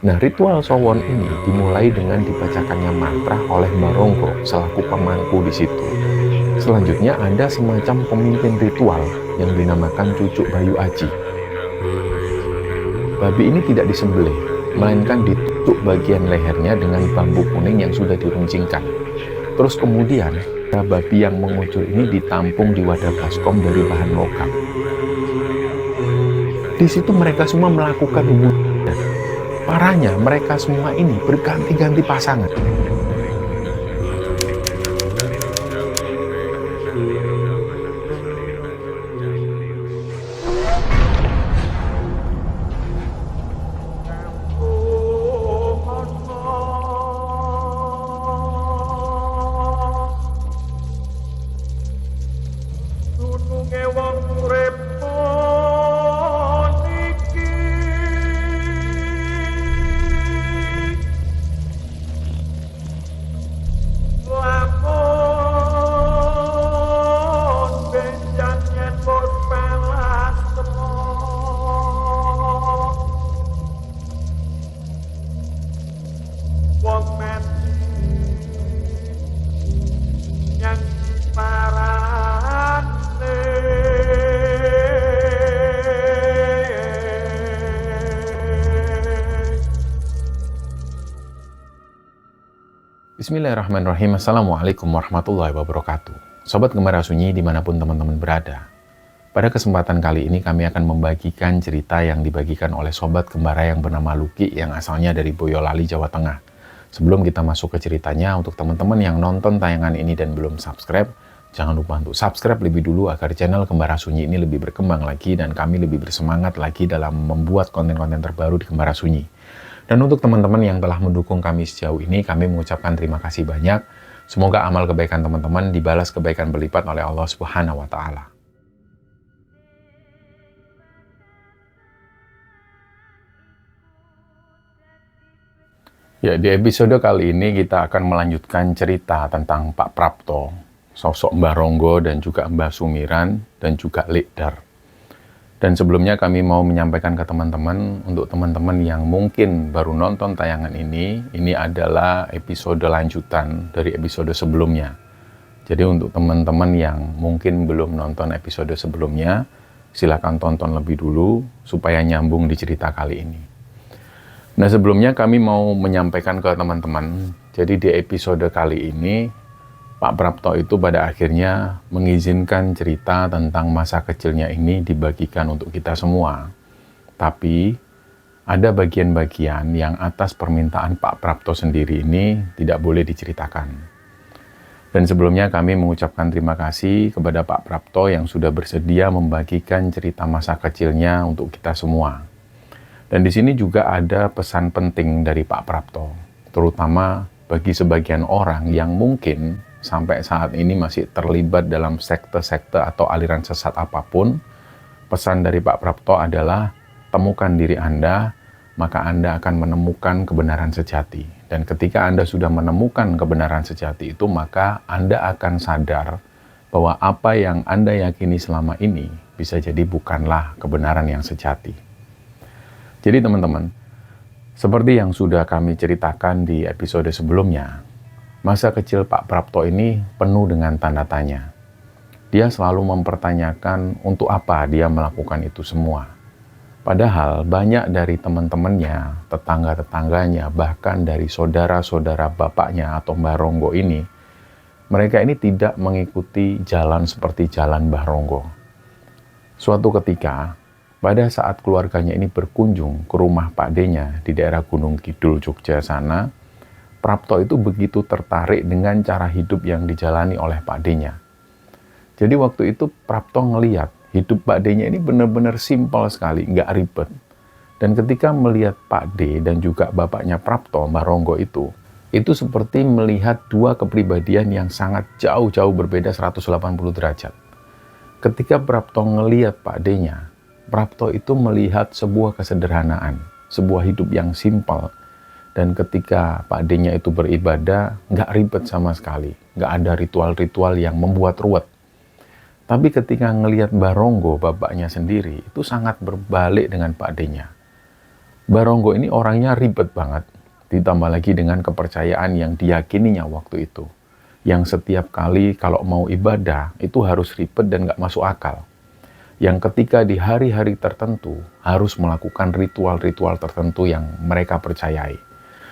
Nah, ritual Sowon ini dimulai dengan dibacakannya mantra oleh Baronggo selaku pemangku di situ. Selanjutnya ada semacam pemimpin ritual yang dinamakan Cucuk Bayu Aji. Babi ini tidak disembelih, melainkan ditusuk bagian lehernya dengan bambu kuning yang sudah diruncingkan. Terus kemudian, babi yang mengucur ini ditampung di wadah baskom dari bahan logam. Di situ mereka semua melakukan hubungan. Parahnya, mereka semua ini berganti-ganti pasangan. Bismillahirrahmanirrahim. Assalamualaikum warahmatullahi wabarakatuh. Sobat Gembara Sunyi dimanapun teman-teman berada. Pada kesempatan kali ini kami akan membagikan cerita yang dibagikan oleh Sobat Gembara yang bernama Luki yang asalnya dari Boyolali, Jawa Tengah. Sebelum kita masuk ke ceritanya, untuk teman-teman yang nonton tayangan ini dan belum subscribe, jangan lupa untuk subscribe lebih dulu agar channel Gembara Sunyi ini lebih berkembang lagi dan kami lebih bersemangat lagi dalam membuat konten-konten terbaru di Gembara Sunyi. Dan untuk teman-teman yang telah mendukung kami sejauh ini, kami mengucapkan terima kasih banyak. Semoga amal kebaikan teman-teman dibalas kebaikan berlipat oleh Allah Subhanahu wa Ta'ala. Ya, di episode kali ini kita akan melanjutkan cerita tentang Pak Prapto, sosok Mbah Ronggo dan juga Mbah Sumiran dan juga Likdar. Dan sebelumnya kami mau menyampaikan ke teman-teman, untuk teman-teman yang mungkin baru nonton tayangan ini adalah episode lanjutan dari episode sebelumnya. Jadi untuk teman-teman yang mungkin belum nonton episode sebelumnya, silakan tonton lebih dulu supaya nyambung di cerita kali ini. Nah, sebelumnya kami mau menyampaikan ke teman-teman, jadi di episode kali ini Pak Prapto itu pada akhirnya mengizinkan cerita tentang masa kecilnya ini dibagikan untuk kita semua. Tapi ada bagian-bagian yang atas permintaan Pak Prapto sendiri ini tidak boleh diceritakan. Dan sebelumnya kami mengucapkan terima kasih kepada Pak Prapto yang sudah bersedia membagikan cerita masa kecilnya untuk kita semua. Dan di sini juga ada pesan penting dari Pak Prapto, terutama bagi sebagian orang yang mungkin sampai saat ini masih terlibat dalam sekte-sekte atau aliran sesat apapun. Pesan dari Pak Prapto adalah, temukan diri Anda, maka Anda akan menemukan kebenaran sejati. Dan ketika Anda sudah menemukan kebenaran sejati itu, maka Anda akan sadar bahwa apa yang Anda yakini selama ini bisa jadi bukanlah kebenaran yang sejati. Jadi teman-teman, seperti yang sudah kami ceritakan di episode sebelumnya, masa kecil Pak Prapto ini penuh dengan tanda tanya. Dia selalu mempertanyakan untuk apa dia melakukan itu semua. Padahal banyak dari teman-temannya, tetangga-tetangganya, bahkan dari saudara-saudara bapaknya atau Mbah Ronggo ini, mereka ini tidak mengikuti jalan seperti jalan Mbah Ronggo. Suatu ketika, pada saat keluarganya ini berkunjung ke rumah Pak D-nya di daerah Gunung Kidul, Jogja sana, Prapto itu begitu tertarik dengan cara hidup yang dijalani oleh Pak D-nya. Jadi waktu itu Prapto ngeliat hidup Pak D-nya ini benar-benar simpel sekali, nggak ribet. Dan ketika melihat Pak D dan juga bapaknya Prapto, Mbah Ronggo itu seperti melihat dua kepribadian yang sangat jauh-jauh berbeda 180 derajat. Ketika Prapto ngeliat Pak D-nya, Prapto itu melihat sebuah kesederhanaan, sebuah hidup yang simpel. Dan ketika Pak D-nya itu beribadah, nggak ribet sama sekali. Nggak ada ritual-ritual yang membuat ruwet. Tapi ketika ngelihat Mbah Ronggo, bapaknya sendiri, itu sangat berbalik dengan Pak D-nya. Baronggo ini orangnya ribet banget, ditambah lagi dengan kepercayaan yang diyakininya waktu itu. Yang setiap kali kalau mau ibadah, itu harus ribet dan nggak masuk akal. Yang ketika di hari-hari tertentu harus melakukan ritual-ritual tertentu yang mereka percayai.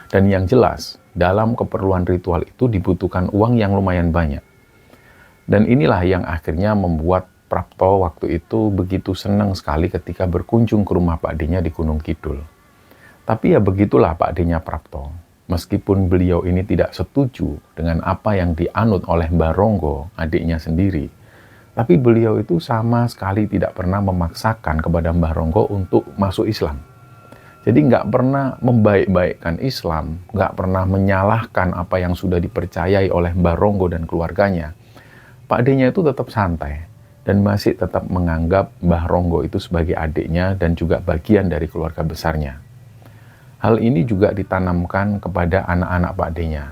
Dan yang jelas, dalam keperluan ritual itu dibutuhkan uang yang lumayan banyak. Dan inilah yang akhirnya membuat Prapto waktu itu begitu senang sekali ketika berkunjung ke rumah Pak D-nya di Gunung Kidul. Tapi ya begitulah Pak D-nya Prapto. Meskipun beliau ini tidak setuju dengan apa yang dianut oleh Mbah Ronggo, adiknya sendiri, tapi beliau itu sama sekali tidak pernah memaksakan kepada Mbah Ronggo untuk masuk Islam. Jadi nggak pernah membaik-baikkan Islam, nggak pernah menyalahkan apa yang sudah dipercayai oleh Mbah Ronggo dan keluarganya. Pak D-nya itu tetap santai dan masih tetap menganggap Mbah Ronggo itu sebagai adiknya dan juga bagian dari keluarga besarnya. Hal ini juga ditanamkan kepada anak-anak Pak D-nya.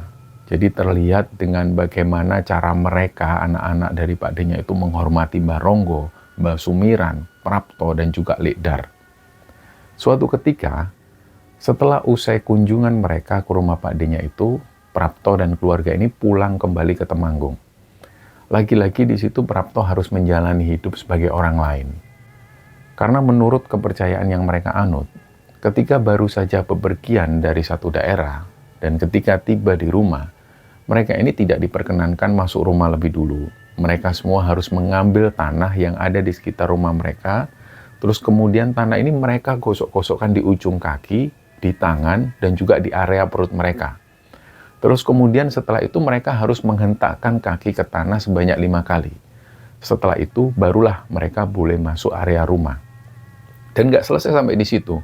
Jadi terlihat dengan bagaimana cara mereka, anak-anak dari Pak D-nya itu menghormati Mbah Ronggo, Mbah Sumiran, Prapto, dan juga Likdar. Suatu ketika, setelah usai kunjungan mereka ke rumah Pak D-nya itu, Prapto dan keluarga ini pulang kembali ke Temanggung. Lagi-lagi di situ Prapto harus menjalani hidup sebagai orang lain. Karena menurut kepercayaan yang mereka anut, ketika baru saja bepergian dari satu daerah, dan ketika tiba di rumah, mereka ini tidak diperkenankan masuk rumah lebih dulu. Mereka semua harus mengambil tanah yang ada di sekitar rumah mereka, terus kemudian tanah ini mereka gosok-gosokkan di ujung kaki, di tangan, dan juga di area perut mereka. Terus kemudian setelah itu mereka harus menghentakkan kaki ke tanah sebanyak 5 kali. Setelah itu barulah mereka boleh masuk area rumah. Dan nggak selesai sampai di situ.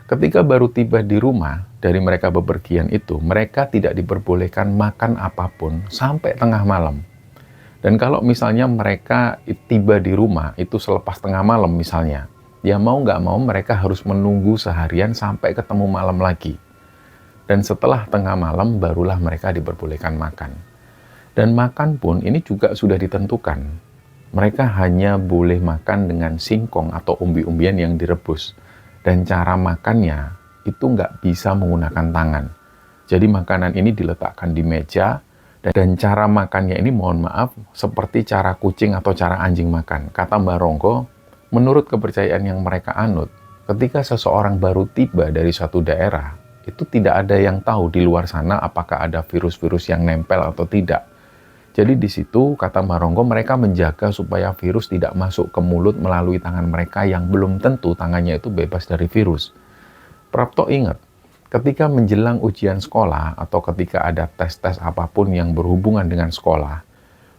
Ketika baru tiba di rumah, dari mereka bepergian itu, mereka tidak diperbolehkan makan apapun sampai tengah malam. Dan kalau misalnya mereka tiba di rumah, itu selepas tengah malam misalnya, ya mau nggak mau mereka harus menunggu seharian sampai ketemu malam lagi. Dan setelah tengah malam, barulah mereka diperbolehkan makan. Dan makan pun ini juga sudah ditentukan. Mereka hanya boleh makan dengan singkong atau umbi-umbian yang direbus. Dan cara makannya itu nggak bisa menggunakan tangan. Jadi makanan ini diletakkan di meja, dan cara makannya ini mohon maaf seperti cara kucing atau cara anjing makan. Kata Mbah Ronggo, menurut kepercayaan yang mereka anut, ketika seseorang baru tiba dari suatu daerah, itu tidak ada yang tahu di luar sana apakah ada virus-virus yang nempel atau tidak. Jadi di situ, kata Mbah Ronggo, mereka menjaga supaya virus tidak masuk ke mulut melalui tangan mereka yang belum tentu tangannya itu bebas dari virus. Prapto ingat, ketika menjelang ujian sekolah atau ketika ada tes-tes apapun yang berhubungan dengan sekolah,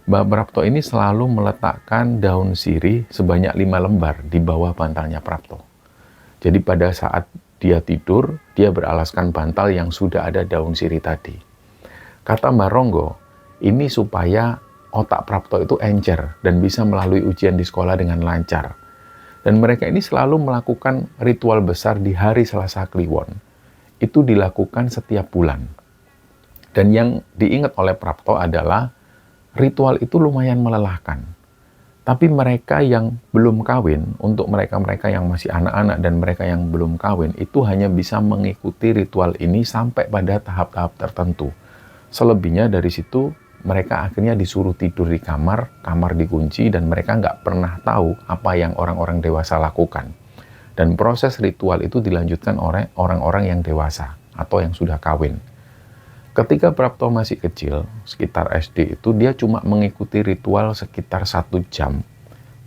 Mbah Prapto ini selalu meletakkan daun sirih sebanyak 5 lembar di bawah bantalnya Prapto. Jadi pada saat dia tidur, dia beralaskan bantal yang sudah ada daun sirih tadi. Kata Mbah Ronggo, ini supaya otak Prapto itu encer dan bisa melalui ujian di sekolah dengan lancar. Dan mereka ini selalu melakukan ritual besar di hari Selasa Kliwon. Itu dilakukan setiap bulan. Dan yang diingat oleh Prapto adalah ritual itu lumayan melelahkan. Tapi mereka yang belum kawin, untuk mereka-mereka yang masih anak-anak dan mereka yang belum kawin, itu hanya bisa mengikuti ritual ini sampai pada tahap-tahap tertentu. Selebihnya dari situ, mereka akhirnya disuruh tidur di kamar, kamar dikunci, dan mereka nggak pernah tahu apa yang orang-orang dewasa lakukan. Dan proses ritual itu dilanjutkan oleh orang-orang yang dewasa atau yang sudah kawin. Ketika Prapto masih kecil, sekitar SD itu, dia cuma mengikuti ritual sekitar 1 jam.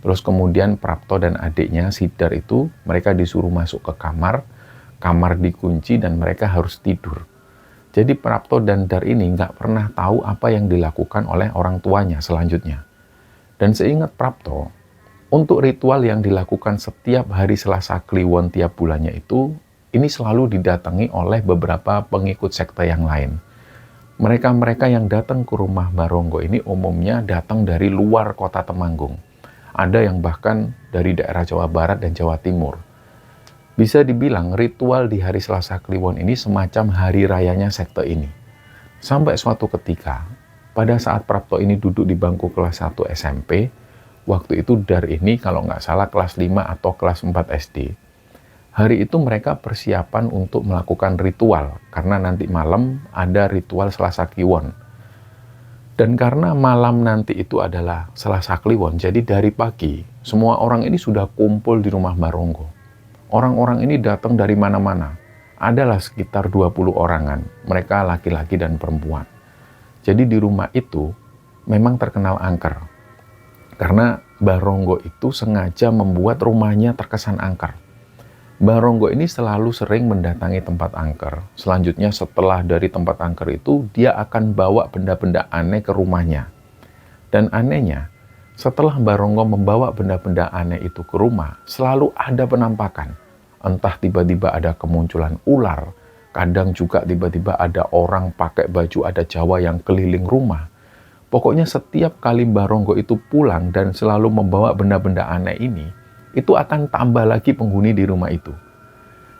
Terus kemudian Prapto dan adiknya, Sidar itu, mereka disuruh masuk ke kamar, kamar dikunci, dan mereka harus tidur. Jadi Prapto dan Dar ini nggak pernah tahu apa yang dilakukan oleh orang tuanya selanjutnya. Dan seingat Prapto, untuk ritual yang dilakukan setiap hari Selasa Kliwon tiap bulannya itu, ini selalu didatangi oleh beberapa pengikut sekte yang lain. Mereka-mereka yang datang ke rumah Mbah Ronggo ini umumnya datang dari luar kota Temanggung. Ada yang bahkan dari daerah Jawa Barat dan Jawa Timur. Bisa dibilang ritual di hari Selasa Kliwon ini semacam hari rayanya sekte ini. Sampai suatu ketika, pada saat Prapto ini duduk di bangku kelas 1 SMP, waktu itu Dar ini kalau nggak salah kelas 5 atau kelas 4 SD. Hari itu mereka persiapan untuk melakukan ritual, karena nanti malam ada ritual Selasa Kliwon. Dan karena malam nanti itu adalah Selasa Kliwon, jadi dari pagi, semua orang ini sudah kumpul di rumah Mbah Ronggo. Orang-orang ini datang dari mana-mana. Adalah sekitar 20 orangan, mereka laki-laki dan perempuan. Jadi di rumah itu memang terkenal angker. Karena Mbah Ronggo itu sengaja membuat rumahnya terkesan angker. Mbah Ronggo ini selalu sering mendatangi tempat angker. Selanjutnya setelah dari tempat angker itu, dia akan bawa benda-benda aneh ke rumahnya. Dan anehnya, setelah Mbah Ronggo membawa benda-benda aneh itu ke rumah, selalu ada penampakan. Entah tiba-tiba ada kemunculan ular, kadang juga tiba-tiba ada orang pakai baju adat Jawa yang keliling rumah. Pokoknya setiap kali Mbah Ronggo itu pulang dan selalu membawa benda-benda aneh ini, itu akan tambah lagi penghuni di rumah itu.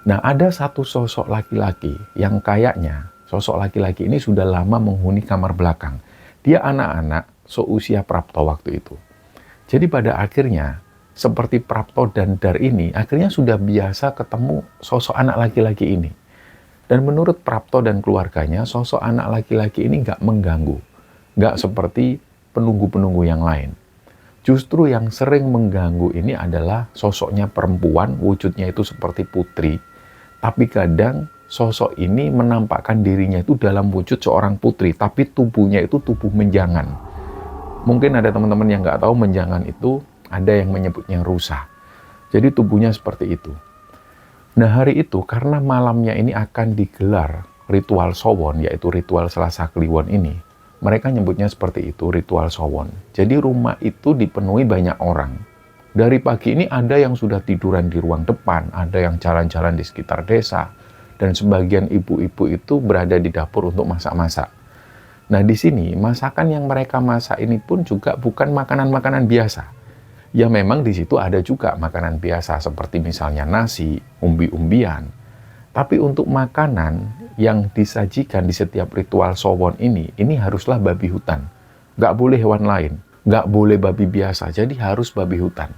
Nah, ada satu sosok laki-laki yang kayaknya sosok laki-laki ini sudah lama menghuni kamar belakang. Dia anak-anak seusia Prapto waktu itu. Jadi pada akhirnya, seperti Prapto dan Dar ini, akhirnya sudah biasa ketemu sosok anak laki-laki ini. Dan menurut Prapto dan keluarganya, sosok anak laki-laki ini nggak mengganggu. Nggak seperti penunggu-penunggu yang lain. Justru yang sering mengganggu ini adalah sosoknya perempuan, wujudnya itu seperti putri. Tapi kadang sosok ini menampakkan dirinya itu dalam wujud seorang putri, tapi tubuhnya itu tubuh menjangan. Mungkin ada teman-teman yang nggak tahu menjangan itu, ada yang menyebutnya rusa. Jadi tubuhnya seperti itu. Nah hari itu karena malamnya ini akan digelar ritual Sowon, yaitu ritual Selasa Kliwon ini, mereka nyebutnya seperti itu, ritual Sowon. Jadi rumah itu dipenuhi banyak orang. Dari pagi ini ada yang sudah tiduran di ruang depan, ada yang jalan-jalan di sekitar desa, dan sebagian ibu-ibu itu berada di dapur untuk masak-masak. Nah di sini, masakan yang mereka masak ini pun juga bukan makanan-makanan biasa. Ya memang di situ ada juga makanan biasa, seperti misalnya nasi, umbi-umbian. Tapi untuk makanan yang disajikan di setiap ritual Sowon ini haruslah babi hutan. Nggak boleh hewan lain, nggak boleh babi biasa, jadi harus babi hutan.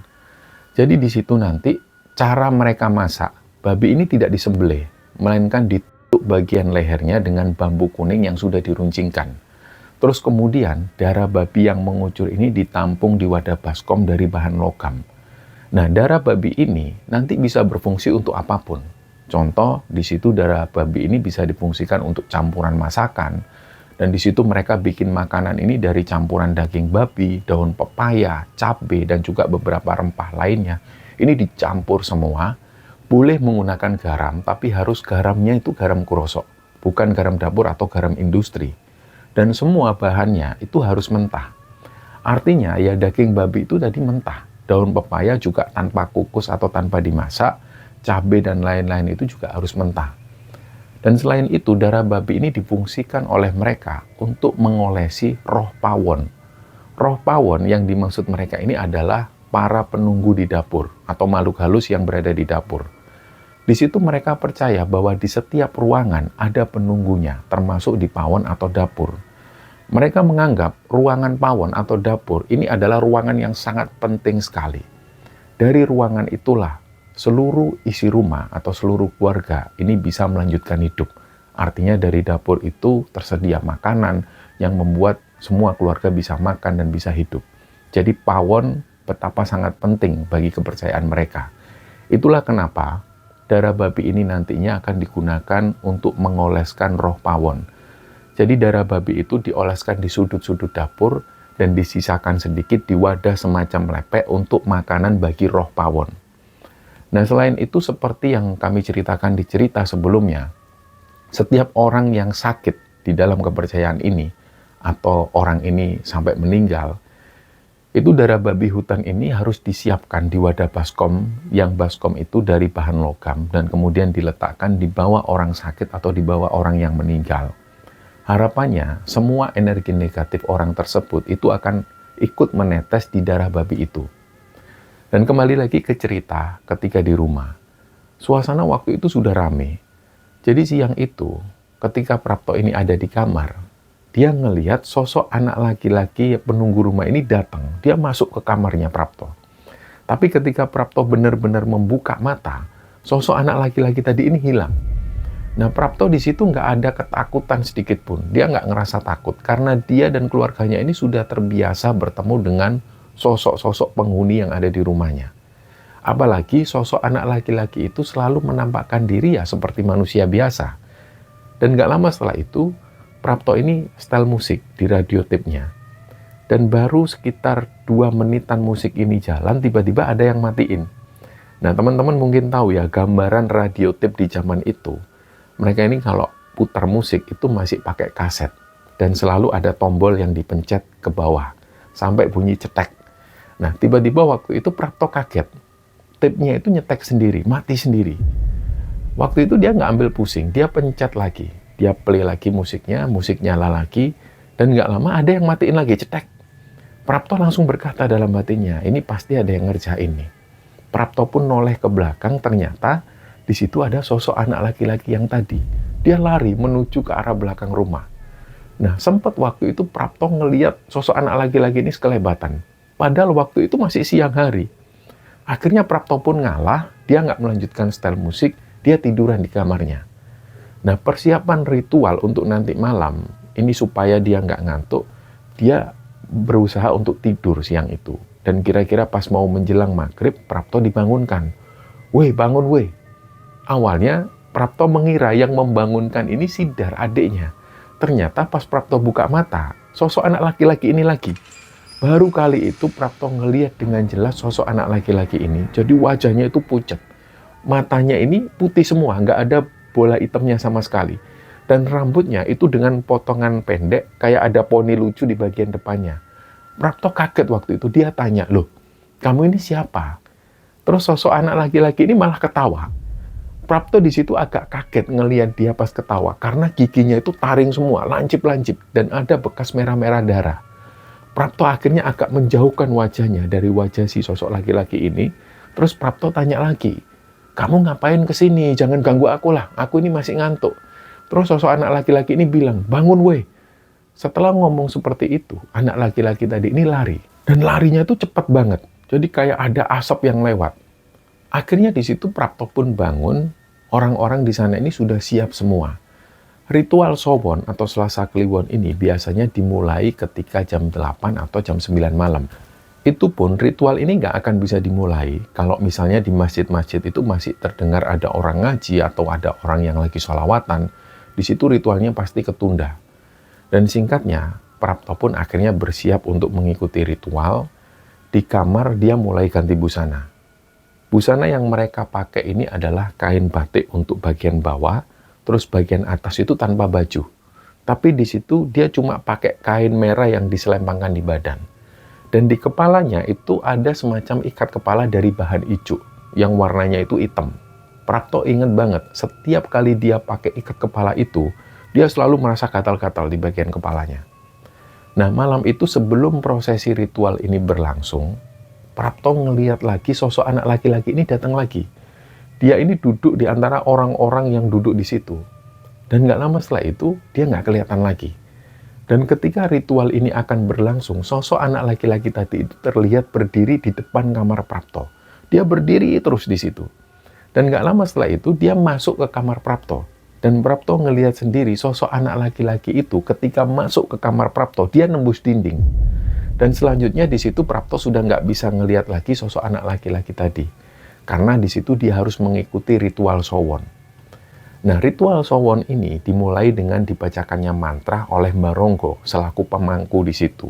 Jadi di situ nanti cara mereka masak, babi ini tidak disembelih, melainkan ditutup bagian lehernya dengan bambu kuning yang sudah diruncingkan. Terus kemudian darah babi yang mengucur ini ditampung di wadah baskom dari bahan logam. Nah darah babi ini nanti bisa berfungsi untuk apapun. Contoh, di situ darah babi ini bisa difungsikan untuk campuran masakan. Dan di situ mereka bikin makanan ini dari campuran daging babi, daun pepaya, cabai, dan juga beberapa rempah lainnya. Ini dicampur semua. Boleh menggunakan garam, tapi harus garamnya itu garam kurosok. Bukan garam dapur atau garam industri. Dan semua bahannya itu harus mentah. Artinya ya daging babi itu tadi mentah. Daun pepaya juga tanpa kukus atau tanpa dimasak. Cabai dan lain-lain itu juga harus mentah. Dan selain itu, darah babi ini difungsikan oleh mereka untuk mengolesi roh pawon. Roh pawon yang dimaksud mereka ini adalah para penunggu di dapur atau makhluk halus yang berada di dapur. Di situ mereka percaya bahwa di setiap ruangan ada penunggunya, termasuk di pawon atau dapur. Mereka menganggap ruangan pawon atau dapur ini adalah ruangan yang sangat penting sekali. Dari ruangan itulah seluruh isi rumah atau seluruh keluarga ini bisa melanjutkan hidup. Artinya dari dapur itu tersedia makanan yang membuat semua keluarga bisa makan dan bisa hidup. Jadi pawon betapa sangat penting bagi kepercayaan mereka. Itulah kenapa darah babi ini nantinya akan digunakan untuk mengoleskan roh pawon. Jadi darah babi itu dioleskan di sudut-sudut dapur dan disisakan sedikit di wadah semacam lepek untuk makanan bagi roh pawon. Nah selain itu seperti yang kami ceritakan di cerita sebelumnya, setiap orang yang sakit di dalam kepercayaan ini, atau orang ini sampai meninggal, itu darah babi hutan ini harus disiapkan di wadah baskom, yang baskom itu dari bahan logam, dan kemudian diletakkan di bawah orang sakit atau di bawah orang yang meninggal. Harapannya, semua energi negatif orang tersebut itu akan ikut menetes di darah babi itu. Dan kembali lagi ke cerita ketika di rumah. Suasana waktu itu sudah rame. Jadi siang itu, ketika Prapto ini ada di kamar, dia ngelihat sosok anak laki-laki penunggu rumah ini datang. Dia masuk ke kamarnya Prapto. Tapi ketika Prapto benar-benar membuka mata, sosok anak laki-laki tadi ini hilang. Nah, Prapto di situ nggak ada ketakutan sedikit pun. Dia nggak ngerasa takut karena dia dan keluarganya ini sudah terbiasa bertemu dengan sosok-sosok penghuni yang ada di rumahnya. Apalagi sosok anak laki-laki itu selalu menampakkan diri ya seperti manusia biasa. Dan nggak lama setelah itu, Prapto ini setel musik di radio tape-nya. Dan baru sekitar 2 menitan musik ini jalan, tiba-tiba ada yang matiin. Nah, teman-teman mungkin tahu ya, gambaran radio tape di zaman itu. Mereka ini kalau putar musik itu masih pakai kaset. Dan selalu ada tombol yang dipencet ke bawah. Sampai bunyi cetek. Nah, tiba-tiba waktu itu Prapto kaget. Tape-nya itu nyetek sendiri, mati sendiri. Waktu itu dia nggak ambil pusing, dia pencet lagi. Dia play lagi musiknya nyala lagi. Dan nggak lama ada yang matiin lagi, cetek. Prapto langsung berkata dalam batinnya, ini pasti ada yang ngerjain nih. Prapto pun noleh ke belakang, ternyata di situ ada sosok anak laki-laki yang tadi. Dia lari menuju ke arah belakang rumah. Nah, sempat waktu itu Prapto ngeliat sosok anak laki-laki ini sekelebatan. Padahal waktu itu masih siang hari. Akhirnya Prapto pun ngalah, dia nggak melanjutkan setel musik, dia tiduran di kamarnya. Nah, persiapan ritual untuk nanti malam, ini supaya dia nggak ngantuk, dia berusaha untuk tidur siang itu. Dan kira-kira pas mau menjelang maghrib, Prapto dibangunkan. Weh, bangun weh. Awalnya, Prapto mengira yang membangunkan ini Sidar, adiknya. Ternyata pas Prapto buka mata, sosok anak laki-laki ini lagi. Baru kali itu Prapto ngelihat dengan jelas sosok anak laki-laki ini. Jadi wajahnya itu pucat. Matanya ini putih semua, nggak ada bola hitamnya sama sekali. Dan rambutnya itu dengan potongan pendek, kayak ada poni lucu di bagian depannya. Prapto kaget waktu itu, dia tanya, loh, kamu ini siapa? Terus sosok anak laki-laki ini malah ketawa. Prapto di situ agak kaget ngelihat dia pas ketawa, karena giginya itu taring semua, lancip-lancip, dan ada bekas merah-merah darah. Prapto akhirnya agak menjauhkan wajahnya dari wajah si sosok laki-laki ini. Terus Prapto tanya lagi, kamu ngapain kesini? Jangan ganggu aku lah, aku ini masih ngantuk. Terus sosok anak laki-laki ini bilang, bangun weh. Setelah ngomong seperti itu, anak laki-laki tadi ini lari. Dan larinya itu cepat banget. Jadi kayak ada asap yang lewat. Akhirnya di situ Prapto pun bangun, orang-orang di sana ini sudah siap semua. Ritual Sowon atau Selasa Kliwon ini biasanya dimulai ketika jam 8 atau jam 9 malam. Itu pun ritual ini nggak akan bisa dimulai kalau misalnya di masjid-masjid itu masih terdengar ada orang ngaji atau ada orang yang lagi sholawatan. Di situ ritualnya pasti ketunda. Dan singkatnya, Prapto pun akhirnya bersiap untuk mengikuti ritual. Di kamar dia mulai ganti busana. Busana yang mereka pakai ini adalah kain batik untuk bagian bawah, terus bagian atas itu tanpa baju. Tapi di situ dia cuma pakai kain merah yang diselempangkan di badan. Dan di kepalanya itu ada semacam ikat kepala dari bahan ijuk, yang warnanya itu hitam. Prapto ingat banget, setiap kali dia pakai ikat kepala itu, dia selalu merasa gatal-gatal di bagian kepalanya. Nah, malam itu sebelum prosesi ritual ini berlangsung, Prapto ngelihat lagi sosok anak laki-laki ini datang lagi. Dia ini duduk di antara orang-orang yang duduk di situ. Dan nggak lama setelah itu, dia nggak kelihatan lagi. Dan ketika ritual ini akan berlangsung, sosok anak laki-laki tadi itu terlihat berdiri di depan kamar Prapto. Dia berdiri terus di situ. Dan nggak lama setelah itu, dia masuk ke kamar Prapto. Dan Prapto ngelihat sendiri sosok anak laki-laki itu ketika masuk ke kamar Prapto, dia nembus dinding. Dan selanjutnya di situ Prapto sudah nggak bisa ngelihat lagi sosok anak laki-laki tadi. Karena di situ dia harus mengikuti ritual Sowon. Nah, ritual Sowon ini dimulai dengan dibacakannya mantra oleh Mbah Ronggo selaku pemangku di situ.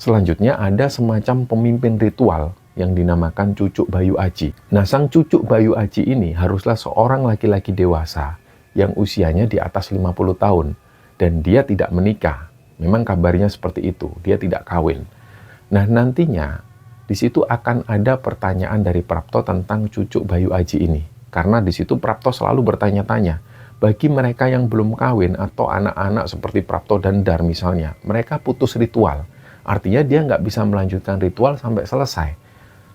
Selanjutnya ada semacam pemimpin ritual yang dinamakan Cucuk Bayu Aji. Nah, sang Cucuk Bayu Aji ini haruslah seorang laki-laki dewasa yang usianya di atas 50 tahun. Dan dia tidak menikah. Memang kabarnya seperti itu, dia tidak kawin. Nah, nantinya di situ akan ada pertanyaan dari Prapto tentang Cucuk Bayu Aji ini. Karena di situ Prapto selalu bertanya-tanya, bagi mereka yang belum kawin atau anak-anak seperti Prapto dan Dar misalnya, mereka putus ritual. Artinya dia nggak bisa melanjutkan ritual sampai selesai.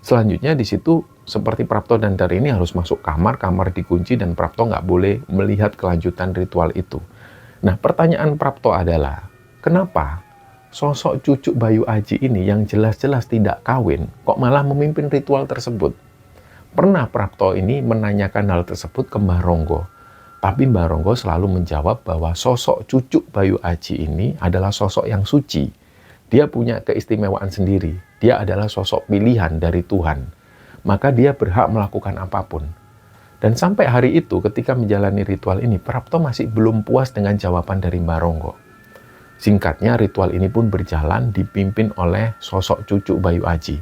Selanjutnya di situ seperti Prapto dan Dar ini harus masuk kamar dikunci dan Prapto nggak boleh melihat kelanjutan ritual itu. Nah, pertanyaan Prapto adalah, kenapa sosok Cucuk Bayu Aji ini yang jelas-jelas tidak kawin, kok malah memimpin ritual tersebut? Pernah Prapto ini menanyakan hal tersebut ke Mbah Ronggo. Tapi Mbah Ronggo selalu menjawab bahwa sosok cucu Bayu Aji ini adalah sosok yang suci. Dia punya keistimewaan sendiri. Dia adalah sosok pilihan dari Tuhan. Maka dia berhak melakukan apapun. Dan sampai hari itu ketika menjalani ritual ini, Prapto masih belum puas dengan jawaban dari Mbah Ronggo. Singkatnya, ritual ini pun berjalan dipimpin oleh sosok cucu Bayu Aji.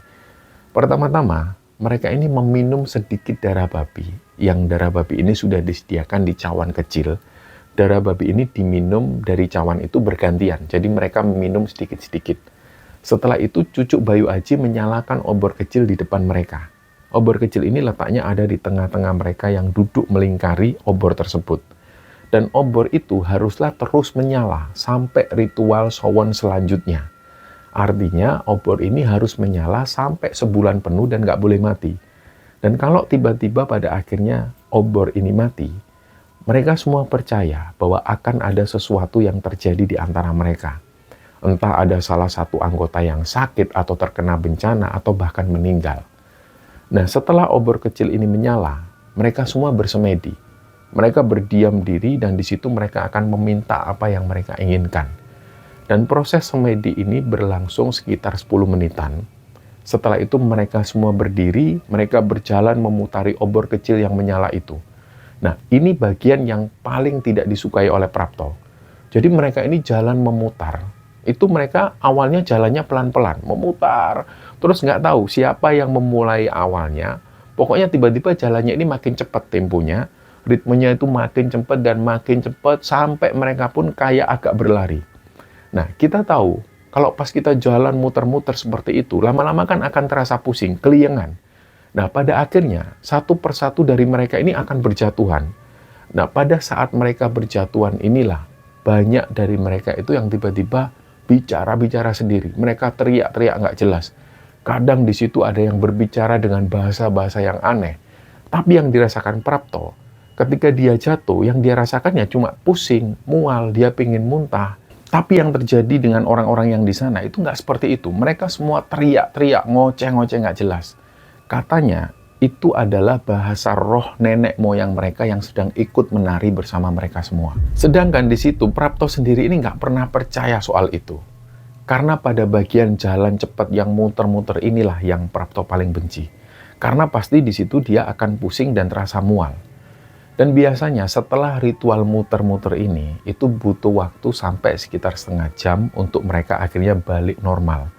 Pertama-tama, mereka ini meminum sedikit darah babi. Yang darah babi ini sudah disediakan di cawan kecil. Darah babi ini diminum dari cawan itu bergantian. Jadi mereka meminum sedikit-sedikit. Setelah itu cucu Bayu Aji menyalakan obor kecil di depan mereka. Obor kecil ini letaknya ada di tengah-tengah mereka yang duduk melingkari obor tersebut. Dan obor itu haruslah terus menyala sampai ritual sowan selanjutnya. Artinya obor ini harus menyala sampai sebulan penuh dan nggak boleh mati. Dan kalau tiba-tiba pada akhirnya obor ini mati, mereka semua percaya bahwa akan ada sesuatu yang terjadi di antara mereka. Entah ada salah satu anggota yang sakit atau terkena bencana atau bahkan meninggal. Nah, setelah obor kecil ini menyala, mereka semua bersemedi. Mereka berdiam diri dan di situ mereka akan meminta apa yang mereka inginkan. Dan proses semedi ini berlangsung sekitar 10 menitan. Setelah itu mereka semua berdiri, mereka berjalan memutari obor kecil yang menyala itu. Nah, ini bagian yang paling tidak disukai oleh Prapto. Jadi mereka ini jalan memutar. Itu mereka awalnya jalannya pelan-pelan, memutar. Terus nggak tahu siapa yang memulai awalnya. Pokoknya tiba-tiba jalannya ini makin cepat temponya. Ritmenya itu makin cepat dan makin cepat sampai mereka pun kayak agak berlari. Nah, kita tahu kalau pas kita jalan muter-muter seperti itu, lama-lama kan akan terasa pusing, keliengan. Nah, pada akhirnya satu persatu dari mereka ini akan berjatuhan. Nah, pada saat mereka berjatuhan inilah banyak dari mereka itu yang tiba-tiba bicara-bicara sendiri. Mereka teriak-teriak nggak jelas. Kadang di situ ada yang berbicara dengan bahasa-bahasa yang aneh. Tapi yang dirasakan Prapto, ketika dia jatuh, yang dia rasakannya cuma pusing, mual, dia pingin muntah. Tapi yang terjadi dengan orang-orang yang di sana itu nggak seperti itu. Mereka semua teriak-teriak, ngoceh-ngoceh nggak jelas. Katanya, itu adalah bahasa roh nenek moyang mereka yang sedang ikut menari bersama mereka semua. Sedangkan di situ, Prapto sendiri ini nggak pernah percaya soal itu. Karena pada bagian jalan cepat yang muter-muter inilah yang Prapto paling benci. Karena pasti di situ dia akan pusing dan terasa mual. Dan biasanya setelah ritual muter-muter ini, itu butuh waktu sampai sekitar setengah jam untuk mereka akhirnya balik normal.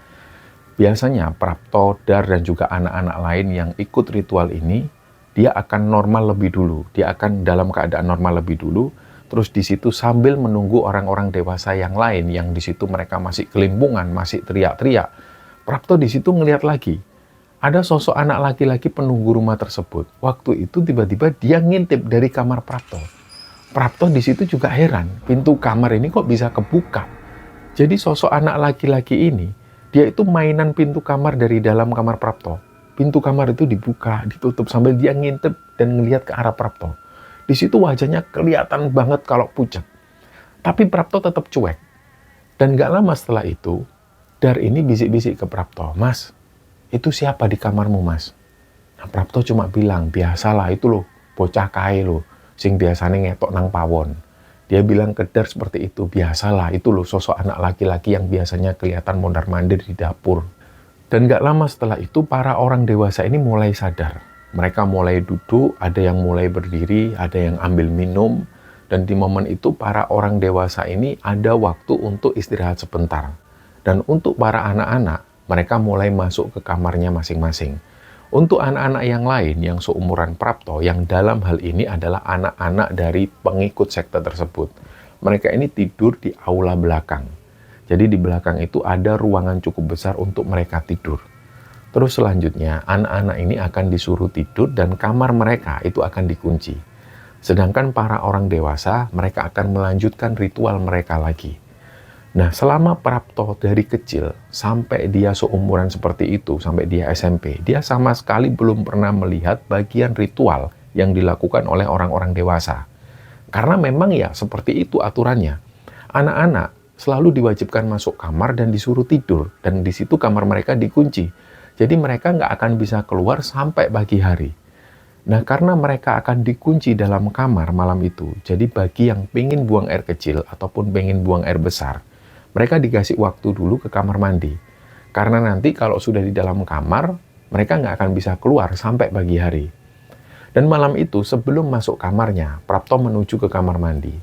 Biasanya Prapto, Dar, dan juga anak-anak lain yang ikut ritual ini, dia akan normal lebih dulu. Dia akan dalam keadaan normal lebih dulu, terus di situ sambil menunggu orang-orang dewasa yang lain, yang di situ mereka masih kelimpungan, masih teriak-teriak. Prapto di situ ngelihat lagi. Ada sosok anak laki-laki penunggu rumah tersebut. Waktu itu tiba-tiba dia ngintip dari kamar Prapto. Prapto di situ juga heran, pintu kamar ini kok bisa kebuka. Jadi sosok anak laki-laki ini, dia itu mainan pintu kamar dari dalam kamar Prapto. Pintu kamar itu dibuka, ditutup sambil dia ngintip dan ngelihat ke arah Prapto. Di situ wajahnya kelihatan banget kalau pucat. Tapi Prapto tetap cuek. Dan gak lama setelah itu, Dar ini bisik-bisik ke Prapto, "Mas, itu siapa di kamarmu, Mas?" Nah, Prapto cuma bilang, "Biasalah itu loh, bocah kae loh, sing biasanya ngetok nang pawon." Dia bilang ke Dar seperti itu, "Biasalah itu loh sosok anak laki-laki yang biasanya kelihatan mondar-mandir di dapur." Dan gak lama setelah itu, para orang dewasa ini mulai sadar. Mereka mulai duduk, ada yang mulai berdiri, ada yang ambil minum. Dan di momen itu, para orang dewasa ini ada waktu untuk istirahat sebentar. Dan untuk para anak-anak, mereka mulai masuk ke kamarnya masing-masing. Untuk anak-anak yang lain yang seumuran Prapto, yang dalam hal ini adalah anak-anak dari pengikut sekte tersebut. Mereka ini tidur di aula belakang. Jadi di belakang itu ada ruangan cukup besar untuk mereka tidur. Terus selanjutnya, anak-anak ini akan disuruh tidur dan kamar mereka itu akan dikunci. Sedangkan para orang dewasa, mereka akan melanjutkan ritual mereka lagi. Nah, selama Prapto dari kecil sampai dia seumuran seperti itu, sampai dia SMP, dia sama sekali belum pernah melihat bagian ritual yang dilakukan oleh orang-orang dewasa. Karena memang ya seperti itu aturannya. Anak-anak selalu diwajibkan masuk kamar dan disuruh tidur, dan di situ kamar mereka dikunci. Jadi mereka nggak akan bisa keluar sampai pagi hari. Nah, karena mereka akan dikunci dalam kamar malam itu, jadi bagi yang pengen buang air kecil ataupun pengen buang air besar, mereka dikasih waktu dulu ke kamar mandi. Karena nanti kalau sudah di dalam kamar, mereka nggak akan bisa keluar sampai pagi hari. Dan malam itu sebelum masuk kamarnya, Prapto menuju ke kamar mandi.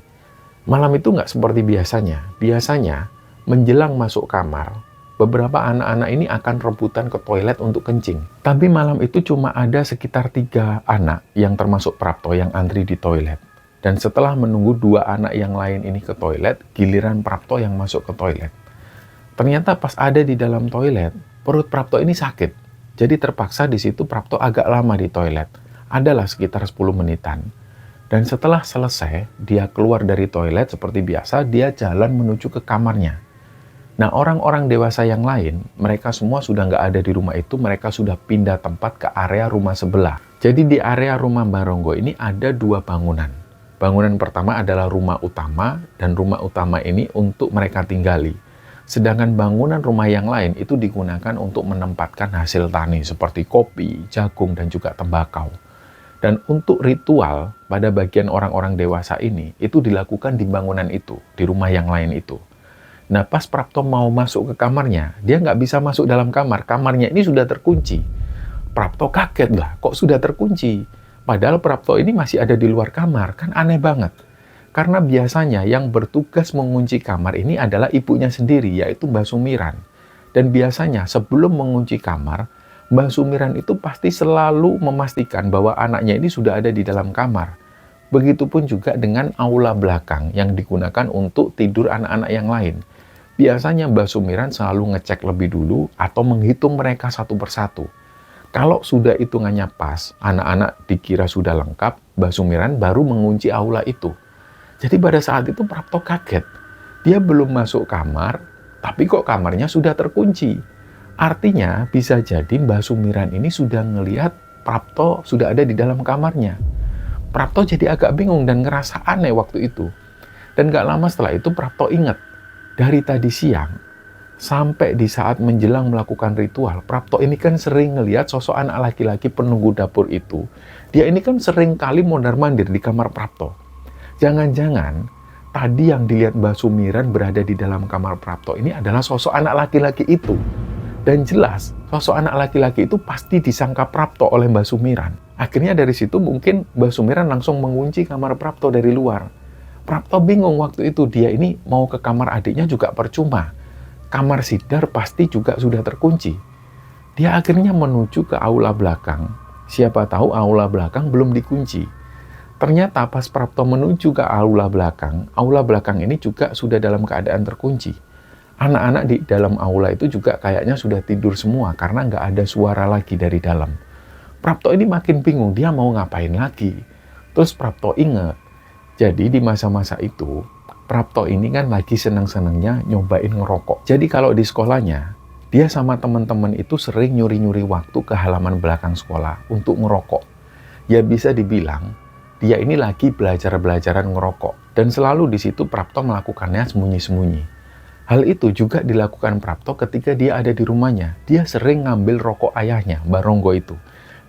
Malam itu nggak seperti biasanya. Biasanya, menjelang masuk kamar, beberapa anak-anak ini akan rebutan ke toilet untuk kencing. Tapi malam itu cuma ada sekitar 3 anak yang termasuk Prapto yang antri di toilet. Dan setelah menunggu 2 anak yang lain ini ke toilet, giliran Prapto yang masuk ke toilet. Ternyata pas ada di dalam toilet, perut Prapto ini sakit. Jadi terpaksa di situ Prapto agak lama di toilet. Adalah sekitar 10 menitan. Dan setelah selesai, dia keluar dari toilet seperti biasa, dia jalan menuju ke kamarnya. Nah, orang-orang dewasa yang lain, mereka semua sudah nggak ada di rumah itu, mereka sudah pindah tempat ke area rumah sebelah. Jadi di area rumah Mbak Ronggo ini ada 2 bangunan. Bangunan pertama adalah rumah utama, dan rumah utama ini untuk mereka tinggali. Sedangkan bangunan rumah yang lain itu digunakan untuk menempatkan hasil tani seperti kopi, jagung, dan juga tembakau. Dan untuk ritual pada bagian orang-orang dewasa ini, itu dilakukan di bangunan itu, di rumah yang lain itu. Nah, pas Prapto mau masuk ke kamarnya, dia nggak bisa masuk dalam kamar. Kamarnya ini sudah terkunci. Prapto kaget lah, kok sudah terkunci? Padahal Prapto ini masih ada di luar kamar, kan aneh banget. Karena biasanya yang bertugas mengunci kamar ini adalah ibunya sendiri, yaitu Mbak Sumiran. Dan biasanya sebelum mengunci kamar, Mbak Sumiran itu pasti selalu memastikan bahwa anaknya ini sudah ada di dalam kamar. Begitupun juga dengan aula belakang yang digunakan untuk tidur anak-anak yang lain. Biasanya Mbak Sumiran selalu ngecek lebih dulu atau menghitung mereka satu persatu. Kalau sudah hitungannya pas, anak-anak dikira sudah lengkap, Mbak Sumiran baru mengunci aula itu. Jadi pada saat itu Prapto kaget. Dia belum masuk kamar, tapi kok kamarnya sudah terkunci. Artinya bisa jadi Mbak Sumiran ini sudah ngelihat Prapto sudah ada di dalam kamarnya. Prapto jadi agak bingung dan ngerasa aneh waktu itu. Dan gak lama setelah itu Prapto ingat, dari tadi siang sampai di saat menjelang melakukan ritual, Prapto ini kan sering ngelihat sosok anak laki-laki penunggu dapur itu. Dia ini kan sering kali mondar-mandir di kamar Prapto. Jangan-jangan tadi yang dilihat Mbak Sumiran berada di dalam kamar Prapto ini adalah sosok anak laki-laki itu. Dan jelas, sosok anak laki-laki itu pasti disangka Prapto oleh Mbak Sumiran. Akhirnya dari situ mungkin Mbak Sumiran langsung mengunci kamar Prapto dari luar. Prapto bingung waktu itu, dia ini mau ke kamar adiknya juga percuma. Kamar Sidar pasti juga sudah terkunci. Dia akhirnya menuju ke aula belakang. Siapa tahu aula belakang belum dikunci. Ternyata pas Prapto menuju ke aula belakang ini juga sudah dalam keadaan terkunci. Anak-anak di dalam aula itu juga kayaknya sudah tidur semua karena nggak ada suara lagi dari dalam. Prapto ini makin bingung, dia mau ngapain lagi. Terus Prapto ingat, jadi di masa-masa itu, Prapto ini kan lagi senang-senangnya nyobain ngerokok. Jadi kalau di sekolahnya, dia sama teman-teman itu sering nyuri-nyuri waktu ke halaman belakang sekolah untuk ngerokok. Ya bisa dibilang, dia ini lagi belajar-belajaran ngerokok. Dan selalu di situ Prapto melakukannya sembunyi-sembunyi. Hal itu juga dilakukan Prapto ketika dia ada di rumahnya. Dia sering ngambil rokok ayahnya, Mbak Ronggo itu.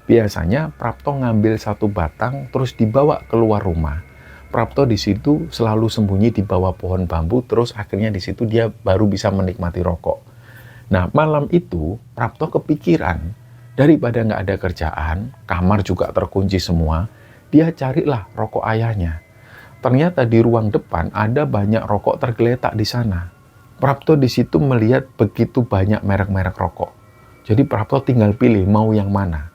Biasanya Prapto ngambil 1 batang terus dibawa keluar rumah. Prapto di situ selalu sembunyi di bawah pohon bambu, terus akhirnya di situ dia baru bisa menikmati rokok. Nah, malam itu Prapto kepikiran, daripada nggak ada kerjaan, kamar juga terkunci semua, dia carilah rokok ayahnya. Ternyata di ruang depan ada banyak rokok tergeletak di sana. Prapto di situ melihat begitu banyak merek-merek rokok. Jadi Prapto tinggal pilih mau yang mana.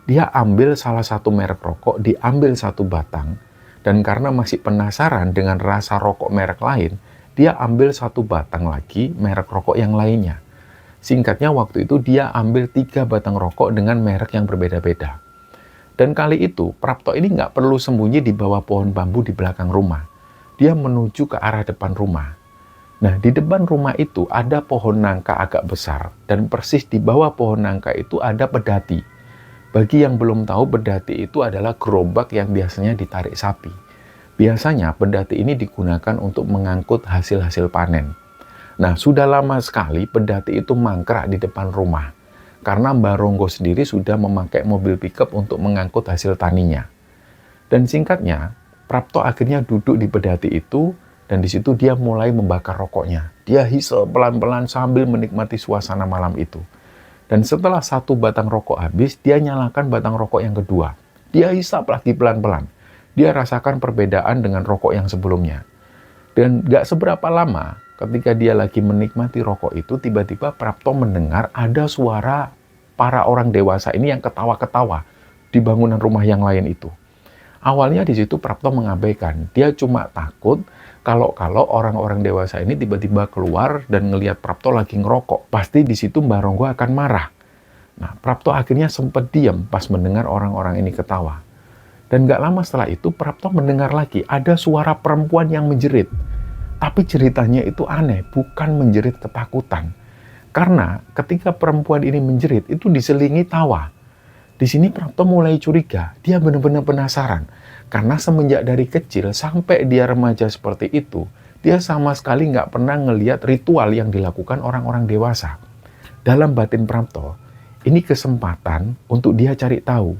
Dia ambil salah satu merek rokok, diambil 1 batang, dan karena masih penasaran dengan rasa rokok merek lain, dia ambil 1 batang lagi merek rokok yang lainnya. Singkatnya waktu itu dia ambil 3 batang rokok dengan merek yang berbeda-beda. Dan kali itu Prapto ini nggak perlu sembunyi di bawah pohon bambu di belakang rumah. Dia menuju ke arah depan rumah. Nah, di depan rumah itu ada pohon nangka agak besar, dan persis di bawah pohon nangka itu ada pedati. Bagi yang belum tahu, pedati itu adalah gerobak yang biasanya ditarik sapi. Biasanya pedati ini digunakan untuk mengangkut hasil-hasil panen. Nah, sudah lama sekali pedati itu mangkrak di depan rumah. karena Mbah Ronggo sendiri sudah memakai mobil pickup untuk mengangkut hasil taninya. Dan singkatnya, Prapto akhirnya duduk di pedati itu, dan di situ dia mulai membakar rokoknya. Dia hisap pelan-pelan sambil menikmati suasana malam itu. Dan setelah satu batang rokok habis, dia nyalakan batang rokok yang kedua. Dia hisap lagi pelan-pelan. Dia rasakan perbedaan dengan rokok yang sebelumnya. Dan gak seberapa lama, ketika dia lagi menikmati rokok itu, tiba-tiba Prapto mendengar ada suara para orang dewasa ini yang ketawa-ketawa di bangunan rumah yang lain itu. Awalnya di situ Prapto mengabaikan. Dia cuma takut kalau orang-orang dewasa ini tiba-tiba keluar dan ngelihat Prapto lagi ngerokok. Pasti di situ Mbah Ronggo akan marah. Nah, Prapto akhirnya sempat diam pas mendengar orang-orang ini ketawa. Dan gak lama setelah itu Prapto mendengar lagi ada suara perempuan yang menjerit. Tapi ceritanya itu aneh, bukan menjerit ketakutan. Karena ketika perempuan ini menjerit itu diselingi tawa. Di sini Prapto mulai curiga, dia benar-benar penasaran. Karena semenjak dari kecil sampai dia remaja seperti itu, dia sama sekali nggak pernah ngelihat ritual yang dilakukan orang-orang dewasa. Dalam batin Prapto, ini kesempatan untuk dia cari tahu.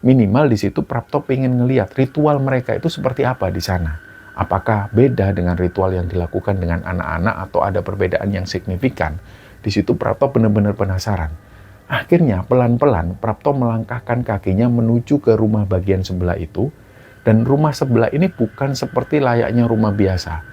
Minimal di situ Prapto pengen ngelihat ritual mereka itu seperti apa di sana. Apakah beda dengan ritual yang dilakukan dengan anak-anak atau ada perbedaan yang signifikan? Di situ Prapto benar-benar penasaran. Akhirnya pelan-pelan Prapto melangkahkan kakinya menuju ke rumah bagian sebelah itu. Dan rumah sebelah ini bukan seperti layaknya rumah biasa.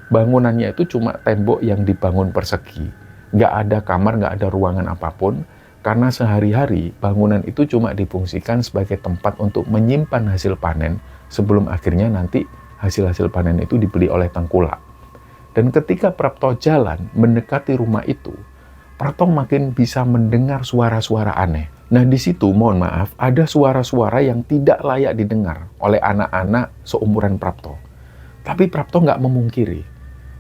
Bangunannya itu cuma tembok yang dibangun persegi. Nggak ada kamar, nggak ada ruangan apapun. Karena sehari-hari bangunan itu cuma difungsikan sebagai tempat untuk menyimpan hasil panen sebelum akhirnya nanti hasil-hasil panen itu dibeli oleh tengkulak. Dan ketika Prapto jalan mendekati rumah itu, Prapto makin bisa mendengar suara-suara aneh. Nah di situ, mohon maaf, ada suara-suara yang tidak layak didengar oleh anak-anak seumuran Prapto. Tapi Prapto nggak memungkiri.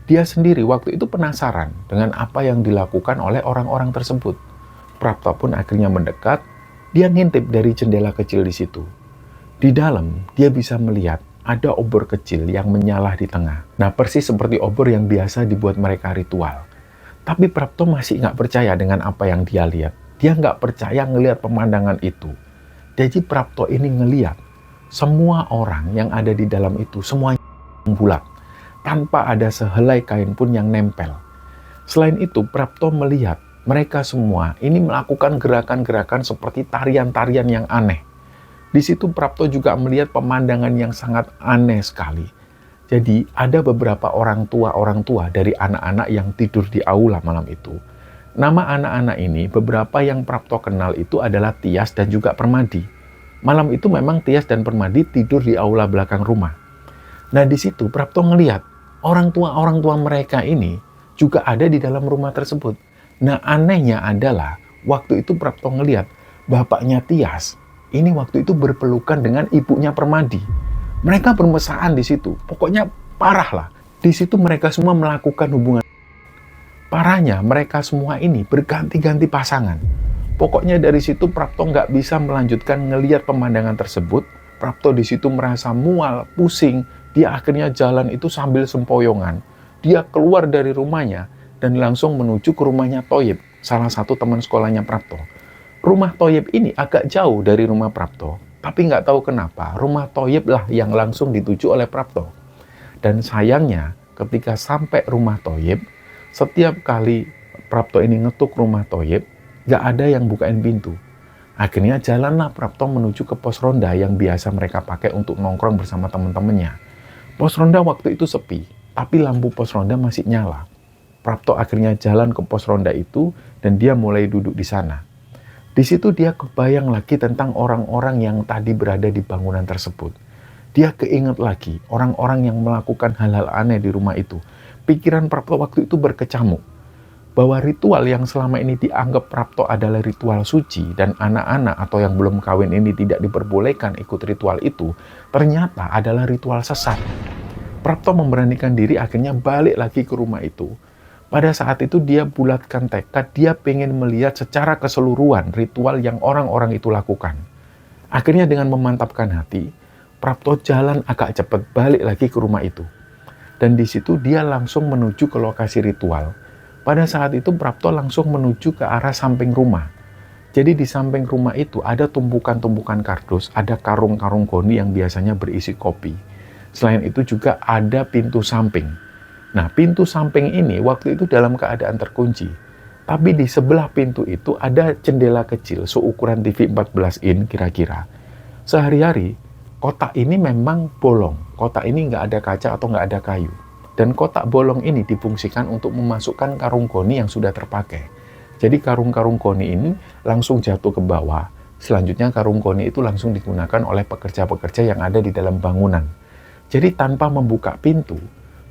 Dia sendiri waktu itu penasaran dengan apa yang dilakukan oleh orang-orang tersebut. Prapto pun akhirnya mendekat, dia ngintip dari jendela kecil di situ. Di dalam, dia bisa melihat ada obor kecil yang menyala di tengah. Nah persis seperti obor yang biasa dibuat mereka ritual. Tapi Prapto masih nggak percaya dengan apa yang dia lihat. Dia nggak percaya ngelihat pemandangan itu. Jadi Prapto ini ngelihat semua orang yang ada di dalam itu, semuanya bulat. Tanpa ada sehelai kain pun yang nempel. Selain itu, Prapto melihat mereka semua ini melakukan gerakan-gerakan seperti tarian-tarian yang aneh. Di situ Prapto juga melihat pemandangan yang sangat aneh sekali. Jadi ada beberapa orang tua dari anak-anak yang tidur di aula malam itu. Nama anak-anak ini beberapa yang Prapto kenal itu adalah Tias dan juga Permadi. Malam itu memang Tias dan Permadi tidur di aula belakang rumah. Nah di situ Prapto ngelihat orang tua mereka ini juga ada di dalam rumah tersebut. Nah anehnya adalah waktu itu Prapto ngelihat bapaknya Tias ini waktu itu berpelukan dengan ibunya Permadi. Mereka bermesraan di situ. Pokoknya parah lah. Di situ mereka semua melakukan hubungan. Parahnya mereka semua ini berganti-ganti pasangan. Pokoknya dari situ Prapto nggak bisa melanjutkan ngelihat pemandangan tersebut. Prapto di situ merasa mual, pusing. Dia akhirnya jalan itu sambil sempoyongan. Dia keluar dari rumahnya dan langsung menuju ke rumahnya Thoyib, salah satu teman sekolahnya Prapto. Rumah Thoyib ini agak jauh dari rumah Prapto. Tapi nggak tahu kenapa, rumah Thoyib lah yang langsung dituju oleh Prapto. Dan sayangnya, ketika sampai rumah Thoyib, setiap kali Prapto ini ngetuk rumah Thoyib, nggak ada yang bukain pintu. Akhirnya jalanlah Prapto menuju ke pos ronda yang biasa mereka pakai untuk nongkrong bersama teman-temannya. Pos ronda waktu itu sepi, tapi lampu pos ronda masih nyala. Prapto akhirnya jalan ke pos ronda itu, dan dia mulai duduk di sana. Di situ dia kebayang lagi tentang orang-orang yang tadi berada di bangunan tersebut. Dia keinget lagi orang-orang yang melakukan hal-hal aneh di rumah itu. Pikiran Prapto waktu itu berkecamuk. Bahwa ritual yang selama ini dianggap Prapto adalah ritual suci dan anak-anak atau yang belum kawin ini tidak diperbolehkan ikut ritual itu, ternyata adalah ritual sesat. Prapto memberanikan diri akhirnya balik lagi ke rumah itu. Pada saat itu dia bulatkan tekad, dia pengen melihat secara keseluruhan ritual yang orang-orang itu lakukan. Akhirnya dengan memantapkan hati, Prapto jalan agak cepat balik lagi ke rumah itu. Dan di situ dia langsung menuju ke lokasi ritual. Pada saat itu Prapto langsung menuju ke arah samping rumah. Jadi di samping rumah itu ada tumpukan-tumpukan kardus, ada karung-karung goni yang biasanya berisi kopi. Selain itu juga ada pintu samping. Nah, pintu samping ini waktu itu dalam keadaan terkunci. Tapi di sebelah pintu itu ada jendela kecil seukuran TV 14 in kira-kira. Sehari-hari, kotak ini memang bolong. Kotak ini nggak ada kaca atau nggak ada kayu. Dan kotak bolong ini difungsikan untuk memasukkan karung goni yang sudah terpakai. Jadi karung-karung goni ini langsung jatuh ke bawah. Selanjutnya karung goni itu langsung digunakan oleh pekerja-pekerja yang ada di dalam bangunan. Jadi tanpa membuka pintu,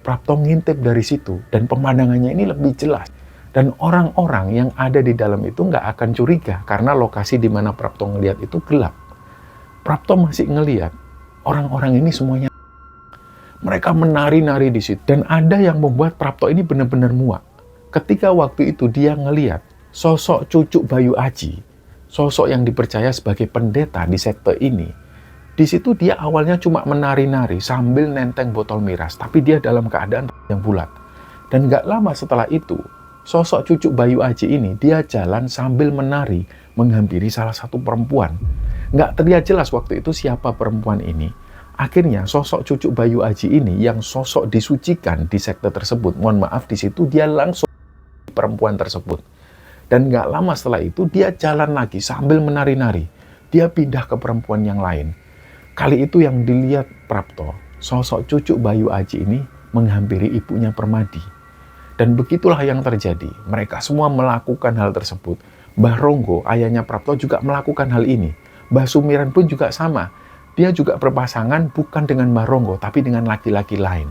Prapto ngintip dari situ dan pemandangannya ini lebih jelas. Dan orang-orang yang ada di dalam itu nggak akan curiga karena lokasi di mana Prapto ngelihat itu gelap. Prapto masih ngelihat orang-orang ini semuanya. Mereka menari-nari di situ. Dan ada yang membuat Prapto ini benar-benar muak. Ketika waktu itu dia ngelihat sosok cucu Bayu Aji, sosok yang dipercaya sebagai pendeta di sekte ini. Di situ dia awalnya cuma menari-nari sambil nenteng botol miras, tapi dia dalam keadaan yang bulat. Dan gak lama setelah itu, sosok cucu Bayu Aji ini, dia jalan sambil menari, menghampiri salah satu perempuan. Gak terlihat jelas waktu itu siapa perempuan ini. Akhirnya sosok cucu Bayu Aji ini yang sosok disucikan di sekte tersebut, mohon maaf di situ dia langsung perempuan tersebut. Dan gak lama setelah itu dia jalan lagi sambil menari-nari. Dia pindah ke perempuan yang lain. Kali itu yang dilihat Prapto, sosok cucu Bayu Aji ini menghampiri ibunya Permadi. Dan begitulah yang terjadi. Mereka semua melakukan hal tersebut. Mbah Ronggo, ayahnya Prapto juga melakukan hal ini. Mbah Sumiran pun juga sama. Dia juga berpasangan bukan dengan Mbah Ronggo, tapi dengan laki-laki lain.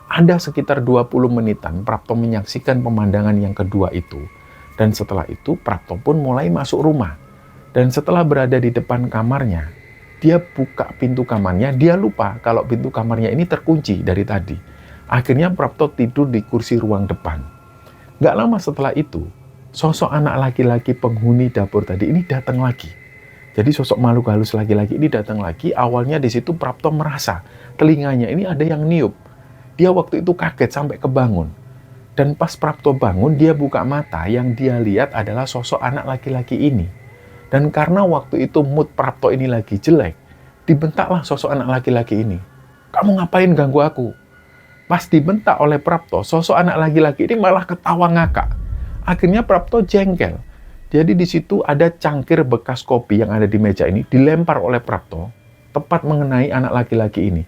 Ada sekitar 20 menitan Prapto menyaksikan pemandangan yang kedua itu. Dan setelah itu Prapto pun mulai masuk rumah. Dan setelah berada di depan kamarnya, dia buka pintu kamarnya, dia lupa kalau pintu kamarnya ini terkunci dari tadi. Akhirnya Prapto tidur di kursi ruang depan. Gak lama setelah itu, sosok anak laki-laki penghuni dapur tadi ini datang lagi. Jadi sosok makhluk halus laki-laki ini datang lagi. Awalnya di situ Prapto merasa telinganya ini ada yang niup. Dia waktu itu kaget sampai kebangun. Dan pas Prapto bangun, dia buka mata, yang dia lihat adalah sosok anak laki-laki ini. Dan karena waktu itu mood Prapto ini lagi jelek, dibentaklah sosok anak laki-laki ini. Kamu ngapain ganggu aku? Pas dibentak oleh Prapto, sosok anak laki-laki ini malah ketawa ngakak. Akhirnya Prapto jengkel. Jadi di situ ada cangkir bekas kopi yang ada di meja ini, dilempar oleh Prapto, tepat mengenai anak laki-laki ini.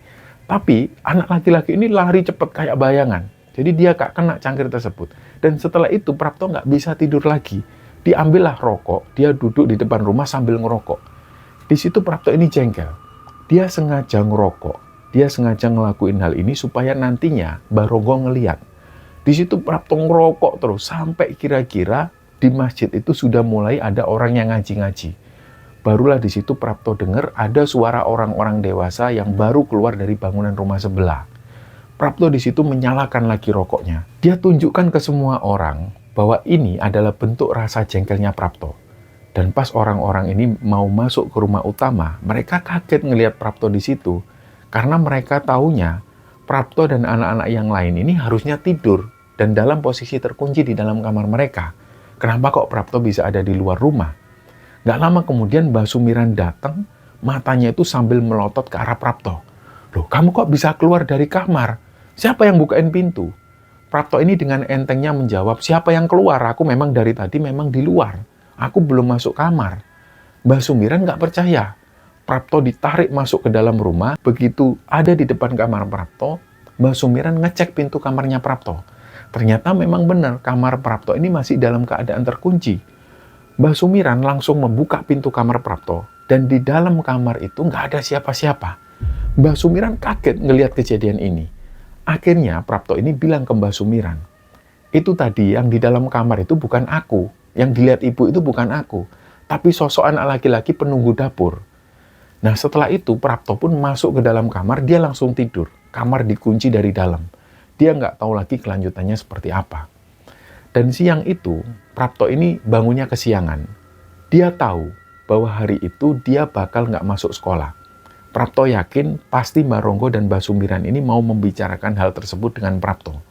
Tapi anak laki-laki ini lari cepat kayak bayangan. Jadi dia gak kena cangkir tersebut. Dan setelah itu Prapto gak bisa tidur lagi. Diambillah rokok, dia duduk di depan rumah sambil ngerokok. Di situ Prapto ini jengkel. Dia sengaja ngerokok. Dia sengaja ngelakuin hal ini supaya nantinya Mbah Ronggo ngeliat. Di situ Prapto ngerokok terus sampai kira-kira di masjid itu sudah mulai ada orang yang ngaji-ngaji. Barulah di situ Prapto dengar ada suara orang-orang dewasa yang baru keluar dari bangunan rumah sebelah. Prapto di situ menyalakan lagi rokoknya. Dia tunjukkan ke semua orang bahwa ini adalah bentuk rasa jengkelnya Prapto. Dan pas orang-orang ini mau masuk ke rumah utama, mereka kaget ngelihat Prapto di situ. Karena mereka taunya Prapto dan anak-anak yang lain ini harusnya tidur dan dalam posisi terkunci di dalam kamar mereka. Kenapa kok Prapto bisa ada di luar rumah? Gak lama kemudian Mbah Sumiran datang, matanya itu sambil melotot ke arah Prapto. Loh, kamu kok bisa keluar dari kamar? Siapa yang bukain pintu? Prapto ini dengan entengnya menjawab, siapa yang keluar? Aku memang dari tadi memang di luar. Aku belum masuk kamar. Mbah Sumiran nggak percaya. Prapto ditarik masuk ke dalam rumah. Begitu ada di depan kamar Prapto, Mbah Sumiran ngecek pintu kamarnya Prapto. Ternyata memang benar kamar Prapto ini masih dalam keadaan terkunci. Mbah Sumiran langsung membuka pintu kamar Prapto. Dan di dalam kamar itu nggak ada siapa-siapa. Mbah Sumiran kaget ngelihat kejadian ini. Akhirnya Prapto ini bilang ke Mbah Sumiran, itu tadi yang di dalam kamar itu bukan aku, yang dilihat ibu itu bukan aku, tapi sosok anak laki-laki penunggu dapur. Nah setelah itu Prapto pun masuk ke dalam kamar, dia langsung tidur, kamar dikunci dari dalam. Dia nggak tahu lagi kelanjutannya seperti apa. Dan siang itu Prapto ini bangunnya kesiangan. Dia tahu bahwa hari itu dia bakal nggak masuk sekolah. Prapto yakin pasti Mbah Ronggo dan Mbah Sumiran ini mau membicarakan hal tersebut dengan Prapto.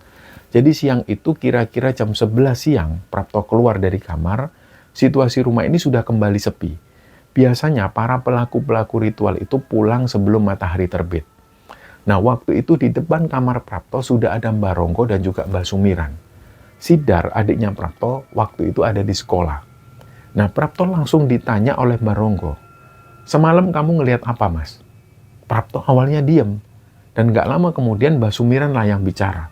Jadi siang itu kira-kira jam 11 siang, Prapto keluar dari kamar, situasi rumah ini sudah kembali sepi. Biasanya para pelaku-pelaku ritual itu pulang sebelum matahari terbit. Nah, waktu itu di depan kamar Prapto sudah ada Mbak Ronggo dan juga Mbak Sumiran. Sidar, adiknya Prapto, waktu itu ada di sekolah. Nah, Prapto langsung ditanya oleh Mbak Ronggo, "Semalam kamu ngelihat apa, Mas?" Prapto awalnya diem. Dan gak lama kemudian Mbak Sumiran lah yang bicara.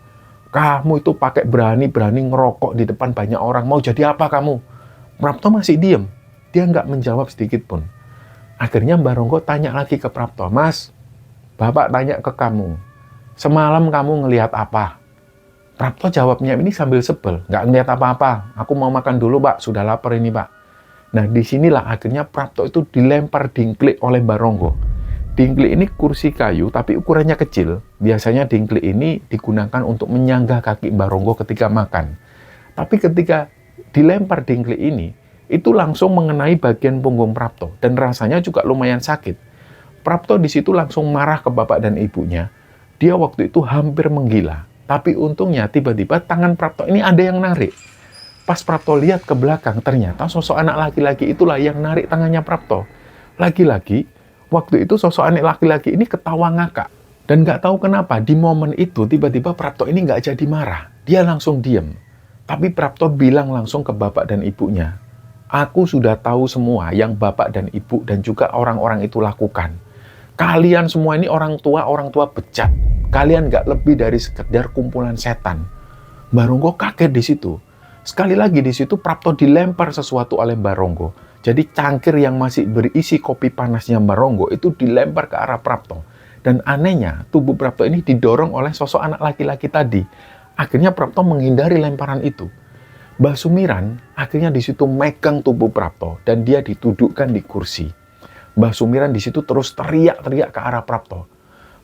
"Kamu itu pakai berani-berani ngerokok di depan banyak orang, mau jadi apa kamu?" Prapto masih diem. Dia nggak menjawab sedikit pun. Akhirnya Mbak Ronggo tanya lagi ke Prapto, "Mas, Bapak tanya ke kamu, semalam kamu ngelihat apa?" Prapto jawabnya ini sambil sebel, "Nggak ngelihat apa-apa, aku mau makan dulu Pak, sudah lapar ini Pak." Nah, disinilah akhirnya Prapto itu dilempar dingklik oleh Mbak Ronggo. Dingklik ini kursi kayu, tapi ukurannya kecil. Biasanya dingklik ini digunakan untuk menyanggah kaki Mbak Ronggo ketika makan. Tapi ketika dilempar dingklik ini, itu langsung mengenai bagian punggung Prapto, dan rasanya juga lumayan sakit. Prapto di situ langsung marah ke bapak dan ibunya. Dia waktu itu hampir menggila. Tapi untungnya tiba-tiba tangan Prapto ini ada yang narik. Pas Prapto lihat ke belakang, ternyata sosok anak laki-laki itulah yang narik tangannya Prapto. Lagi-lagi, waktu itu sosok anak laki-laki ini ketawa ngakak. Dan nggak tahu kenapa, di momen itu tiba-tiba Prapto ini nggak jadi marah. Dia langsung diem. Tapi Prapto bilang langsung ke bapak dan ibunya, "Aku sudah tahu semua yang bapak dan ibu dan juga orang-orang itu lakukan. Kalian semua ini orang tua bejat. Kalian nggak lebih dari sekedar kumpulan setan." Mbak Ronggo kaget di situ. Sekali lagi di situ Prapto dilempar sesuatu oleh Mbak Ronggo. Jadi cangkir yang masih berisi kopi panasnya Mbak Ronggo itu dilempar ke arah Prapto. Dan anehnya, tubuh Prapto ini didorong oleh sosok anak laki-laki tadi. Akhirnya Prapto menghindari lemparan itu. Mbak Sumiran akhirnya di situ megang tubuh Prapto dan dia ditudukkan di kursi. Mbak Sumiran di situ terus teriak-teriak ke arah Prapto.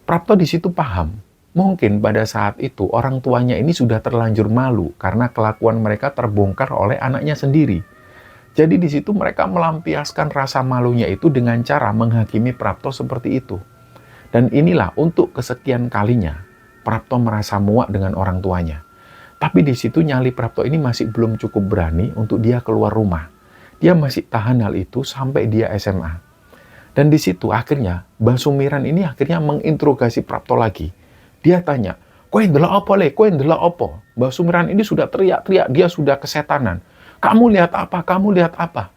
Prapto di situ paham, mungkin pada saat itu orang tuanya ini sudah terlanjur malu karena kelakuan mereka terbongkar oleh anaknya sendiri. Jadi di situ mereka melampiaskan rasa malunya itu dengan cara menghakimi Prapto seperti itu. Dan inilah untuk kesekian kalinya Prapto merasa muak dengan orang tuanya. Tapi di situ nyali Prapto ini masih belum cukup berani untuk dia keluar rumah. Dia masih tahan hal itu sampai dia SMA. Dan di situ akhirnya Mbak Sumiran ini akhirnya menginterogasi Prapto lagi. Dia tanya, "Kowe ndelok apa le? Kowe ndelok apa?" Mbak Sumiran ini sudah teriak-teriak, dia sudah kesetanan. "Kamu lihat apa? Kamu lihat apa?"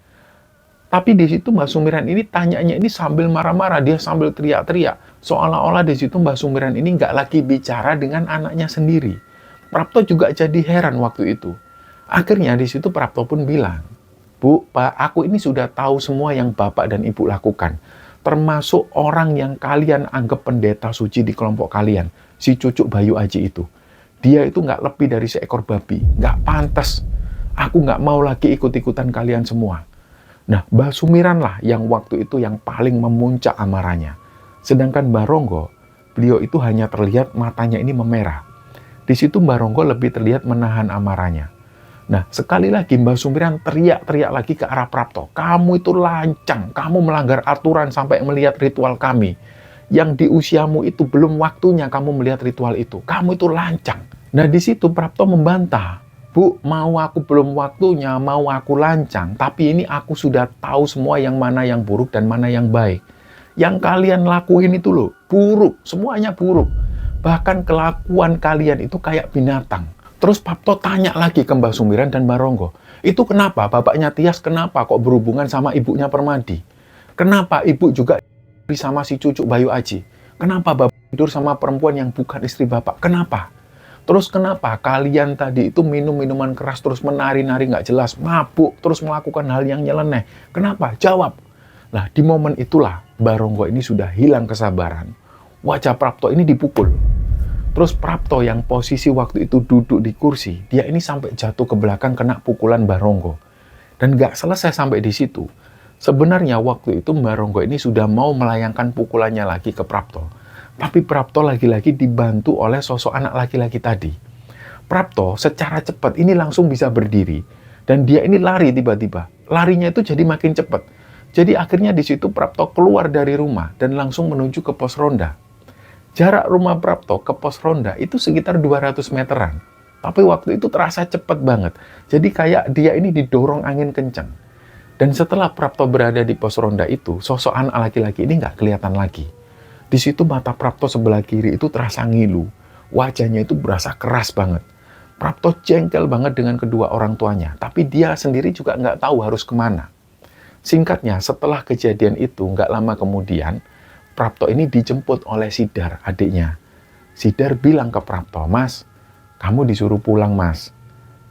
Tapi di situ Mbak Sumiran ini tanyanya ini sambil marah-marah, dia sambil teriak-teriak. Seolah-olah di situ Mbak Sumiran ini nggak lagi bicara dengan anaknya sendiri. Prapto juga jadi heran waktu itu. Akhirnya di situ Prapto pun bilang, "Bu, Pak, aku ini sudah tahu semua yang Bapak dan Ibu lakukan. Termasuk orang yang kalian anggap pendeta suci di kelompok kalian, si Cucuk Bayu Aji itu. Dia itu nggak lebih dari seekor babi, nggak pantas. Aku nggak mau lagi ikut-ikutan kalian semua." Nah, Mbak Sumiran lah yang waktu itu yang paling memuncak amarahnya. Sedangkan Mbak Ronggo, beliau itu hanya terlihat matanya ini memerah. Di situ Mbak Ronggo lebih terlihat menahan amarahnya. Nah, sekali lagi Mbak Sumiran teriak-teriak lagi ke arah Prapto. "Kamu itu lancang, kamu melanggar aturan sampai melihat ritual kami. Yang di usiamu itu belum waktunya kamu melihat ritual itu. Kamu itu lancang." Nah, di situ Prapto membantah, "Bu, mau aku belum waktunya, mau aku lancang, tapi ini aku sudah tahu semua yang mana yang buruk dan mana yang baik. Yang kalian lakuin itu loh, buruk, semuanya buruk. Bahkan kelakuan kalian itu kayak binatang." Terus Prapto tanya lagi ke Mbak Sumiran dan Mbak Ronggo, "Itu kenapa? Bapaknya Tias kenapa kok berhubungan sama ibunya Permadi? Kenapa ibu juga sama si Cucuk Bayu Aji? Kenapa bapak tidur sama perempuan yang bukan istri bapak? Kenapa? Terus kenapa kalian tadi itu minum minuman keras, terus menari-nari nggak jelas, mabuk, terus melakukan hal yang nyeleneh? Kenapa? Jawab." Nah, di momen itulah Mbak Ronggo ini sudah hilang kesabaran. Wajah Prapto ini dipukul. Terus Prapto yang posisi waktu itu duduk di kursi, dia ini sampai jatuh ke belakang kena pukulan Mbak Ronggo. Dan nggak selesai sampai di situ. Sebenarnya waktu itu Mbak Ronggo ini sudah mau melayangkan pukulannya lagi ke Prapto. Tapi Prapto lagi-lagi dibantu oleh sosok anak laki-laki tadi. Prapto secara cepat ini langsung bisa berdiri. Dan dia ini lari tiba-tiba. Larinya itu jadi makin cepat. Jadi akhirnya di situ Prapto keluar dari rumah dan langsung menuju ke pos ronda. Jarak rumah Prapto ke pos ronda itu sekitar 200 meteran. Tapi waktu itu terasa cepat banget. Jadi kayak dia ini didorong angin kencang. Dan setelah Prapto berada di pos ronda itu, sosok anak laki-laki ini nggak kelihatan lagi. Di situ mata Prapto sebelah kiri itu terasa ngilu. Wajahnya itu berasa keras banget. Prapto jengkel banget dengan kedua orang tuanya, tapi dia sendiri juga nggak tahu harus kemana. Singkatnya, setelah kejadian itu, nggak lama kemudian, Prapto ini dijemput oleh Sidar, adiknya. Sidar bilang ke Prapto, "Mas, kamu disuruh pulang, Mas.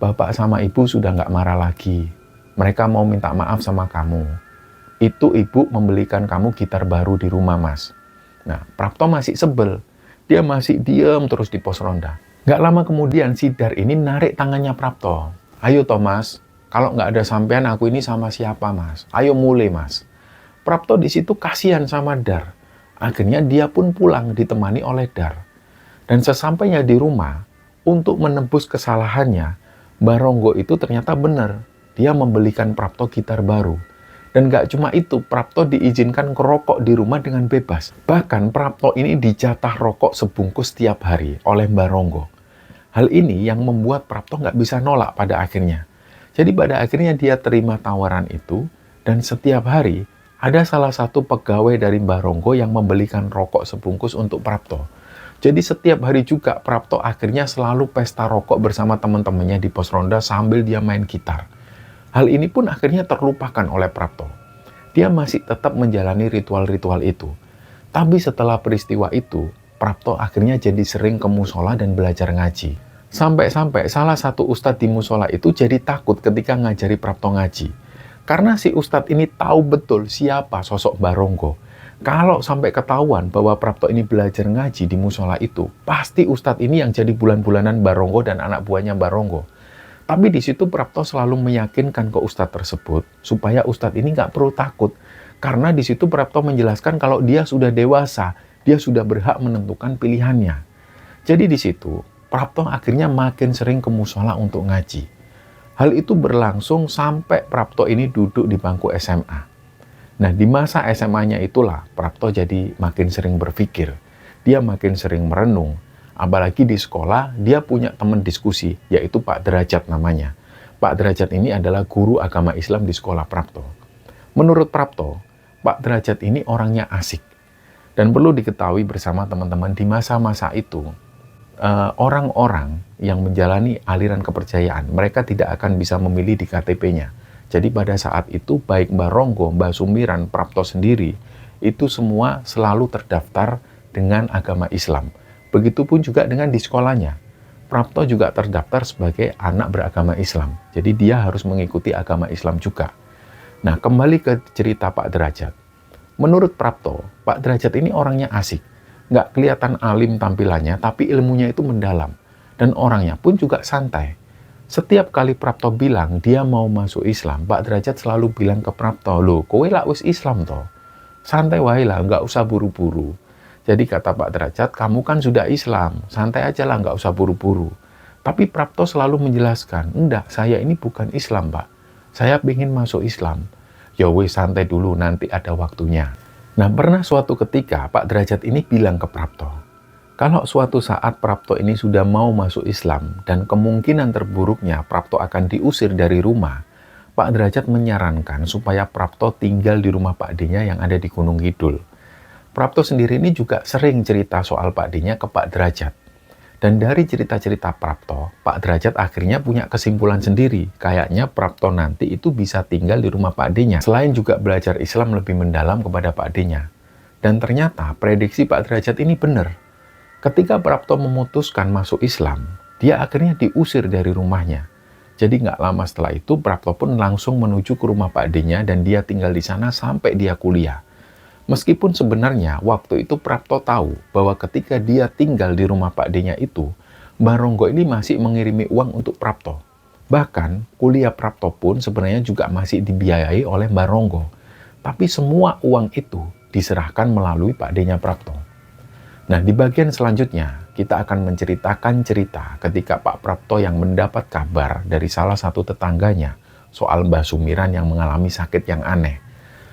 Bapak sama ibu sudah nggak marah lagi. Mereka mau minta maaf sama kamu. Itu ibu membelikan kamu gitar baru di rumah, Mas." Nah, Prapto masih sebel. Dia masih diem terus di pos ronda. Nggak lama kemudian, Sidar ini narik tangannya Prapto. "Ayo Thomas, kalau nggak ada sampean aku ini sama siapa, Mas? Ayo mulai, Mas." Prapto di situ kasihan sama Dar. Akhirnya dia pun pulang ditemani oleh Dar. Dan sesampainya di rumah, untuk menebus kesalahannya, Baronggo itu ternyata benar. Dia membelikan Prapto gitar baru. Dan gak cuma itu, Prapto diizinkan ngerokok di rumah dengan bebas. Bahkan Prapto ini dijatah rokok sebungkus setiap hari oleh Baronggo. Hal ini yang membuat Prapto gak bisa nolak pada akhirnya. Jadi pada akhirnya dia terima tawaran itu, dan setiap hari ada salah satu pegawai dari Baronggo yang membelikan rokok sebungkus untuk Prapto. Jadi setiap hari juga Prapto akhirnya selalu pesta rokok bersama teman-temannya di pos ronda sambil dia main gitar. Hal ini pun akhirnya terlupakan oleh Prapto. Dia masih tetap menjalani ritual-ritual itu. Tapi setelah peristiwa itu, Prapto akhirnya jadi sering ke musola dan belajar ngaji. Sampai-sampai salah satu ustadz di musola itu jadi takut ketika ngajari Prapto ngaji. Karena si ustadz ini tahu betul siapa sosok Baronggo. Kalau sampai ketahuan bahwa Prapto ini belajar ngaji di musola itu, pasti ustadz ini yang jadi bulan-bulanan Baronggo dan anak buahnya Baronggo. Tapi di situ Prapto selalu meyakinkan ke ustadz tersebut supaya ustadz ini nggak perlu takut. Karena di situ Prapto menjelaskan kalau dia sudah dewasa, dia sudah berhak menentukan pilihannya. Jadi di situ Prapto akhirnya makin sering ke musola untuk ngaji. Hal itu berlangsung sampai Prapto ini duduk di bangku SMA. Nah, di masa SMA-nya itulah Prapto jadi makin sering berpikir. Dia makin sering merenung. Apalagi di sekolah, dia punya teman diskusi, yaitu Pak Derajat namanya. Pak Derajat ini adalah guru agama Islam di sekolah Prapto. Menurut Prapto, Pak Derajat ini orangnya asik. Dan perlu diketahui bersama teman-teman, di masa-masa itu, orang-orang yang menjalani aliran kepercayaan, mereka tidak akan bisa memilih di KTP-nya. Jadi pada saat itu, baik Baronggo, Mbah Sumiran, Prapto sendiri, itu semua selalu terdaftar dengan agama Islam. Begitupun juga dengan di sekolahnya. Prapto juga terdaftar sebagai anak beragama Islam. Jadi dia harus mengikuti agama Islam juga. Nah, kembali ke cerita Pak Derajat. Menurut Prapto, Pak Derajat ini orangnya asik. Nggak kelihatan alim tampilannya, tapi ilmunya itu mendalam. Dan orangnya pun juga santai. Setiap kali Prapto bilang dia mau masuk Islam, Pak Derajat selalu bilang ke Prapto, "Loh, kowe lak wis Islam toh. Santai wae lah, nggak usah buru-buru." Jadi kata Pak Derajat, "Kamu kan sudah Islam, santai aja lah, nggak usah buru-buru." Tapi Prapto selalu menjelaskan, "Enggak, saya ini bukan Islam, Pak. Saya ingin masuk Islam." "Ya wis, santai dulu, nanti ada waktunya." Nah, pernah suatu ketika Pak Derajat ini bilang ke Prapto, kalau suatu saat Prapto ini sudah mau masuk Islam dan kemungkinan terburuknya Prapto akan diusir dari rumah, Pak Derajat menyarankan supaya Prapto tinggal di rumah Pak D-nya yang ada di Gunung Kidul. Prapto sendiri ini juga sering cerita soal Pak D-nya ke Pak Derajat. Dan dari cerita-cerita Prapto, Pak Derajat akhirnya punya kesimpulan sendiri. Kayaknya Prapto nanti itu bisa tinggal di rumah Pak D-nya. Selain juga belajar Islam lebih mendalam kepada Pak D-nya. Dan ternyata prediksi Pak Derajat ini benar. Ketika Prapto memutuskan masuk Islam, dia akhirnya diusir dari rumahnya. Jadi nggak lama setelah itu, Prapto pun langsung menuju ke rumah Pak D-nya dan dia tinggal di sana sampai dia kuliah. Meskipun sebenarnya waktu itu Prapto tahu bahwa ketika dia tinggal di rumah Pak D-nya itu, Baronggo ini masih mengirimi uang untuk Prapto. Bahkan kuliah Prapto pun sebenarnya juga masih dibiayai oleh Baronggo. Tapi semua uang itu diserahkan melalui Pak D-nya Prapto. Nah, di bagian selanjutnya kita akan menceritakan cerita ketika Pak Prapto yang mendapat kabar dari salah satu tetangganya soal Mbah Sumiran yang mengalami sakit yang aneh.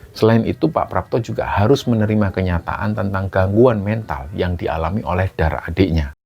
Selain itu, Pak Prapto juga harus menerima kenyataan tentang gangguan mental yang dialami oleh Dar adiknya.